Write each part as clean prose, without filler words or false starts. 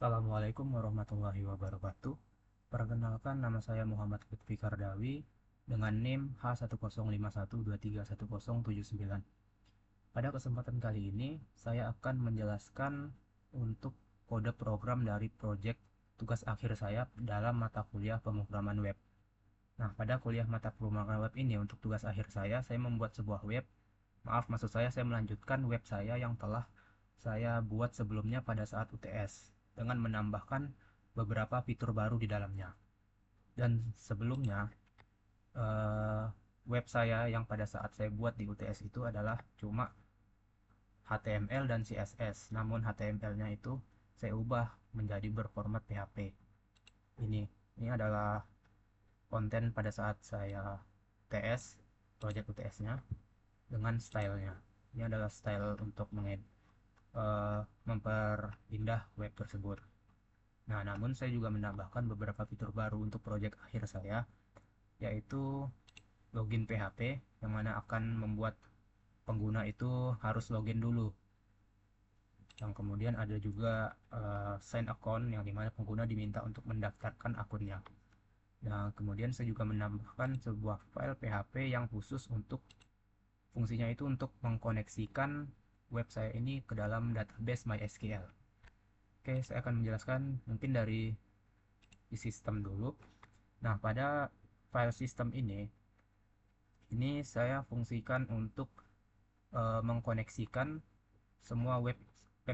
Assalamualaikum warahmatullahi wabarakatuh. Perkenalkan, nama saya Muhammad Lutfi Kardawi dengan NIM H10512310179. Pada kesempatan kali ini, saya akan menjelaskan untuk kode program dari proyek tugas akhir saya dalam mata kuliah pemrograman web. Nah, pada kuliah mata pemrograman web ini untuk tugas akhir saya membuat sebuah web. Maksud saya melanjutkan web saya yang telah saya buat sebelumnya pada saat UTS dengan menambahkan beberapa fitur baru di dalamnya. Dan sebelumnya, eh, web saya yang pada saat saya buat di UTS itu adalah cuma HTML dan CSS. Namun HTML-nya itu saya ubah menjadi berformat PHP. Ini ini adalah konten pada saat saya UTS, project UTS-nya dengan stylenya. Ini adalah style untuk memperindah web tersebut. Nah, namun saya juga menambahkan beberapa fitur baru untuk proyek akhir saya, yaitu login PHP, yang mana akan membuat pengguna itu harus login dulu. Yang kemudian ada juga sign account, yang dimana pengguna diminta untuk mendaftarkan akunnya. Nah, kemudian saya juga menambahkan sebuah file PHP yang khusus untuk fungsinya itu untuk mengkoneksikan web saya ini ke dalam database MySQL. Oke, saya akan menjelaskan mungkin dari di sistem dulu. Nah, pada file sistem ini saya fungsikan untuk mengkoneksikan semua web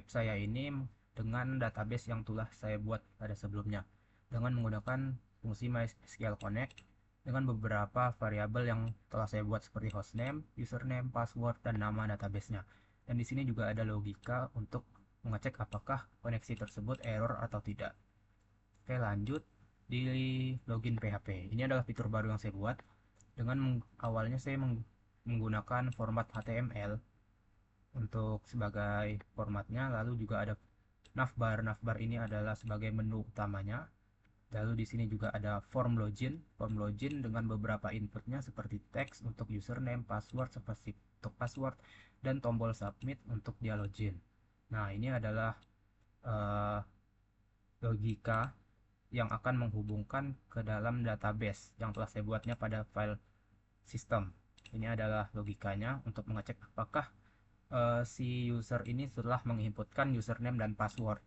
saya ini dengan database yang telah saya buat pada sebelumnya dengan menggunakan fungsi MySQL Connect dengan beberapa variabel yang telah saya buat seperti hostname, username, password, dan nama databasenya. Dan di sini juga ada logika untuk mengecek apakah koneksi tersebut error atau tidak. Oke, lanjut di login PHP. Ini adalah fitur baru yang saya buat dengan awalnya saya menggunakan format HTML untuk sebagai formatnya, lalu juga ada navbar. Navbar ini adalah sebagai menu utamanya. Lalu di sini juga ada form login dengan beberapa inputnya seperti teks untuk username, password seperti untuk password, dan tombol submit untuk dia login. Nah, ini adalah uh, logika yang akan menghubungkan ke dalam database yang telah saya buatnya pada file sistem. Ini adalah logikanya untuk mengecek apakah si user ini setelah menginputkan username dan password.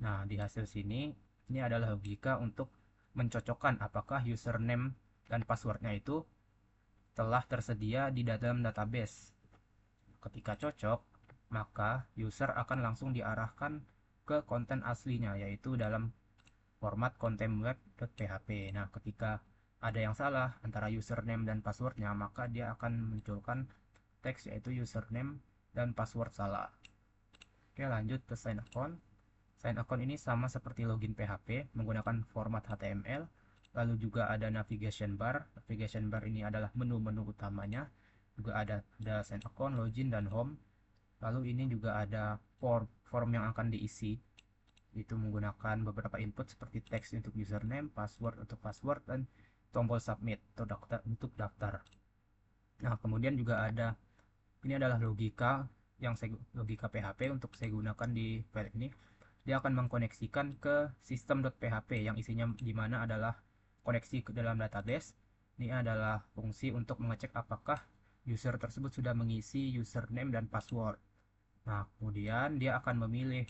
Nah, di hasil sini, ini adalah logika untuk mencocokkan apakah username dan passwordnya itu telah tersedia di dalam database. Ketika cocok, maka user akan langsung diarahkan ke konten aslinya, yaitu dalam format content-web.php. Nah, ketika ada yang salah antara username dan passwordnya, maka dia akan munculkan teks yaitu username dan password salah. Oke, lanjut ke sign account. Sign account ini sama seperti login PHP menggunakan format HTML. Lalu juga ada navigation bar. Navigation bar ini adalah menu-menu utamanya. Juga ada sign account, login, dan home. Lalu ini juga ada form yang akan diisi, itu menggunakan beberapa input seperti teks untuk username, password untuk password, dan tombol submit untuk daftar. Nah, kemudian juga ini adalah logika PHP untuk saya gunakan di file ini. Dia akan mengkoneksikan ke system.php yang isinya di mana adalah koneksi ke dalam database. Ini adalah fungsi untuk mengecek apakah user tersebut sudah mengisi username dan password. Nah, kemudian dia akan memilih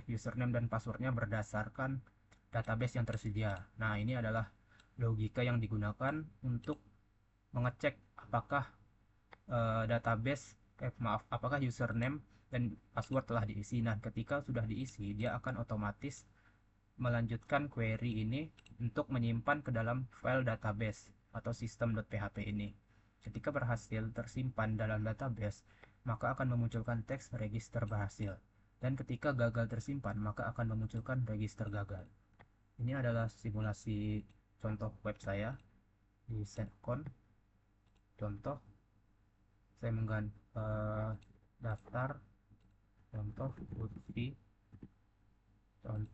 username dan passwordnya berdasarkan database yang tersedia. Nah, ini adalah logika yang digunakan untuk mengecek apakah apakah username dan password telah diisi. Nah, ketika sudah diisi, dia akan otomatis melanjutkan query ini untuk menyimpan ke dalam file database atau system.php ini. Ketika berhasil tersimpan dalam database, maka akan memunculkan teks register berhasil. Dan ketika gagal tersimpan, maka akan memunculkan register gagal. Ini adalah simulasi contoh web saya di SendCon. Contoh, saya daftar contoh Lutfi,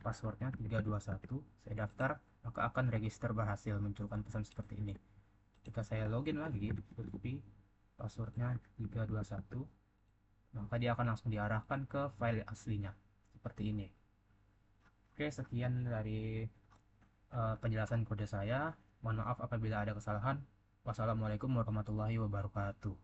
passwordnya 321, saya daftar, maka akan register berhasil, munculkan pesan seperti ini. Ketika saya login lagi, Lutfi, passwordnya 321, maka dia akan langsung diarahkan ke file aslinya seperti ini. Oke, sekian dari penjelasan kode saya. Mohon maaf apabila ada kesalahan. Wassalamualaikum warahmatullahi wabarakatuh.